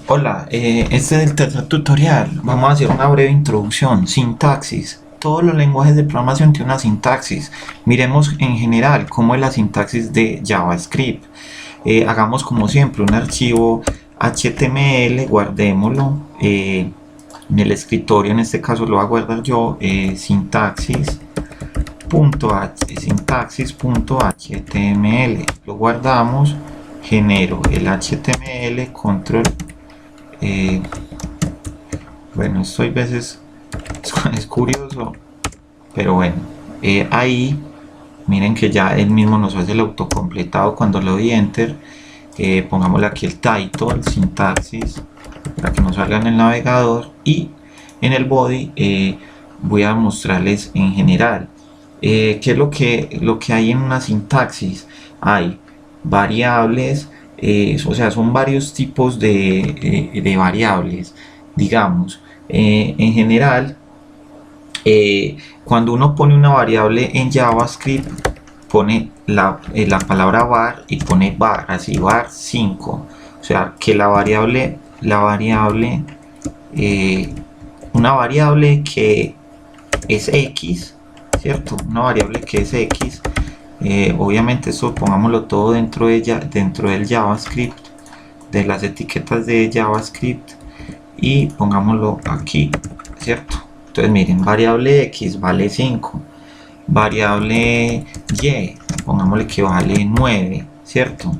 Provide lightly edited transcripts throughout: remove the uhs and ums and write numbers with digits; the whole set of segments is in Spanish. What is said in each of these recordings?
Hola, este es el tercer tutorial. Vamos a hacer una breve introducción. Sintaxis. Todos los lenguajes de programación tienen una sintaxis. Miremos en general cómo es la sintaxis de JavaScript. Hagamos como siempre un archivo HTML, guardémoslo en el escritorio. En este caso lo voy a guardar yo, sintaxis.html. Lo guardamos, genero el HTML, control. Bueno, esto a veces es curioso, pero bueno, ahí miren que ya él mismo nos hace el autocompletado cuando le doy enter. Pongámosle aquí el title, sintaxis, para que nos salga en el navegador, y en el body voy a mostrarles en general qué es lo que hay en una sintaxis. Hay variables, o sea, son varios tipos de variables, digamos. En general, cuando uno pone una variable en JavaScript, pone la palabra var y pone var, así var 5. O sea, que una variable que es X, ¿cierto? Una variable que es X. Obviamente eso pongámoslo todo dentro de ella, dentro del JavaScript, de las etiquetas de JavaScript, y pongámoslo aquí, ¿cierto? Entonces miren, variable X vale 5, variable Y pongámosle que vale 9, ¿cierto?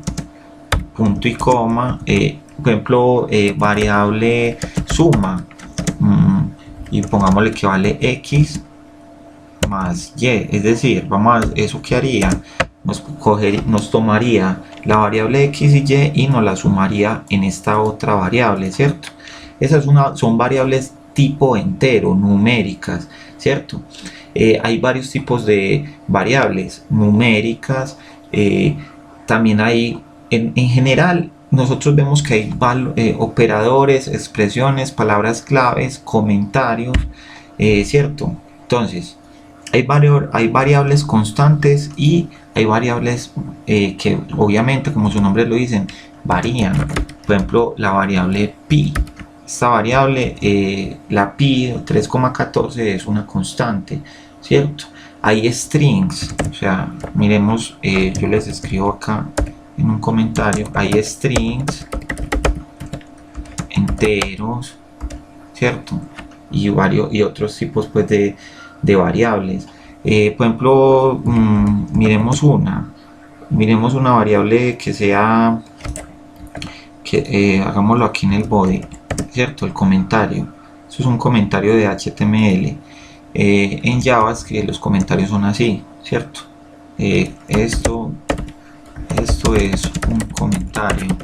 Punto y coma, por ejemplo, variable suma, y pongámosle que vale X más Y, es decir, eso que haría, nos tomaría la variable X y Y y nos la sumaría en esta otra variable, ¿cierto? Son variables tipo entero, numéricas, ¿cierto? Hay varios tipos de variables numéricas. También hay, en general, nosotros vemos que hay operadores, expresiones, palabras claves, comentarios, ¿cierto? Entonces, hay variables constantes y hay variables que obviamente, como su nombre lo dicen, varían. Por ejemplo, la variable pi. Esta variable, la pi 3,14, es una constante, ¿cierto? Hay strings, o sea, miremos, yo les escribo acá en un comentario, hay strings enteros, ¿cierto? Y otros tipos pues de variables. Por ejemplo, miremos una variable que sea, hagámoslo aquí en el body, ¿cierto? El comentario. Eso es un comentario de HTML. En JavaScript los comentarios son así, ¿cierto? Esto es un comentario.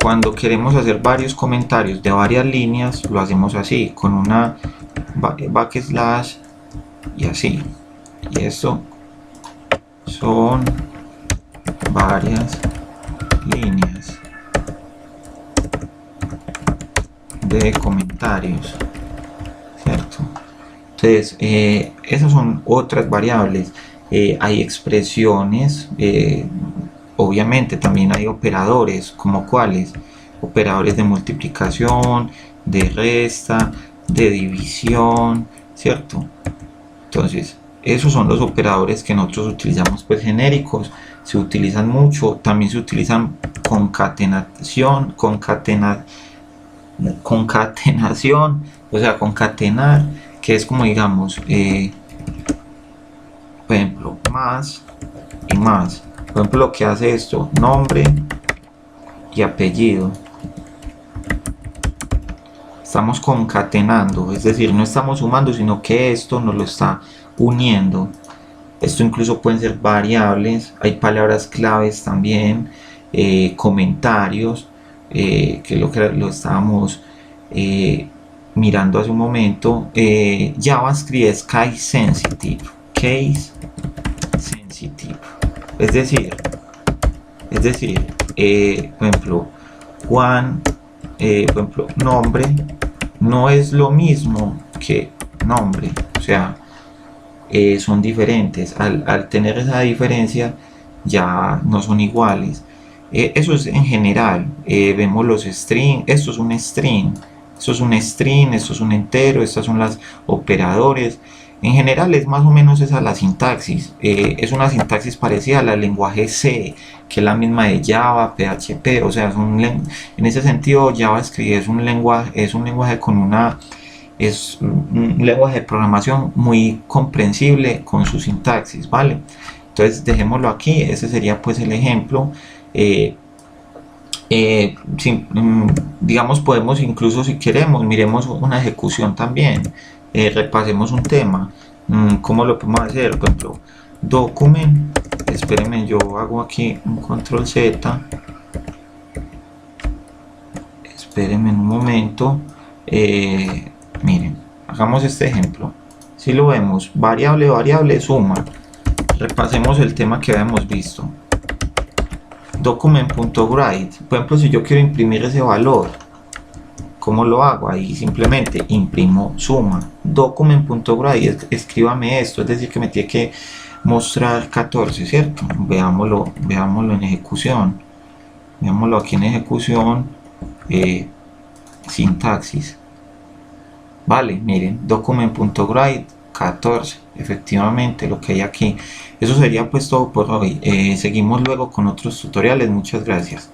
Cuando queremos hacer varios comentarios de varias líneas, lo hacemos así, con una backslash y así. Y esto son varias líneas de comentarios, ¿cierto? Entonces, esas son otras variables. Hay expresiones, obviamente también hay operadores, como cuáles, operadores de multiplicación, de resta, de división, ¿cierto? Entonces, esos son los operadores que nosotros utilizamos, pues genéricos. Se utilizan mucho, también se utilizan concatenación, o sea, concatenar, que es como, digamos, por ejemplo, más y más. Por ejemplo, lo que hace esto, nombre y apellido. Estamos concatenando, es decir, no estamos sumando, sino que esto nos lo está uniendo. Esto incluso pueden ser variables, hay palabras claves también, comentarios, que es lo que lo estábamos mirando hace un momento. JavaScript es case sensitive, es decir, por ejemplo, por ejemplo, nombre no es lo mismo que nombre, o sea, son diferentes. Al tener esa diferencia, ya no son iguales. Eso es en general. Vemos los strings. Esto es un string. Esto es un string. Esto es un entero. Estas son las operadores. En general es más o menos esa la sintaxis. Es una sintaxis parecida al lenguaje C, que es la misma de Java, PHP. O sea, en ese sentido JavaScript es un lenguaje con una es un lenguaje de programación muy comprensible con su sintaxis, ¿vale? Entonces dejémoslo aquí. Ese sería pues el ejemplo. Eh, digamos, podemos incluso, si queremos, miremos una ejecución también. Repasemos un tema. ¿Cómo lo podemos hacer? Por ejemplo, document, espérenme, yo hago aquí un control Z, espérenme un momento. Miren, hagamos este ejemplo. Si lo vemos, variable, variable, suma. Repasemos el tema que habíamos visto. Document.write. Por ejemplo, si yo quiero imprimir ese valor, ¿cómo lo hago? Ahí simplemente imprimo suma. Document.write, escríbame esto, es decir, que me tiene que mostrar 14, ¿cierto? Veámoslo en ejecución. Veámoslo aquí en ejecución. Sintaxis. Vale, miren, document.write 14, efectivamente lo que hay aquí. Eso sería pues todo por hoy. Seguimos luego con otros tutoriales. Muchas gracias.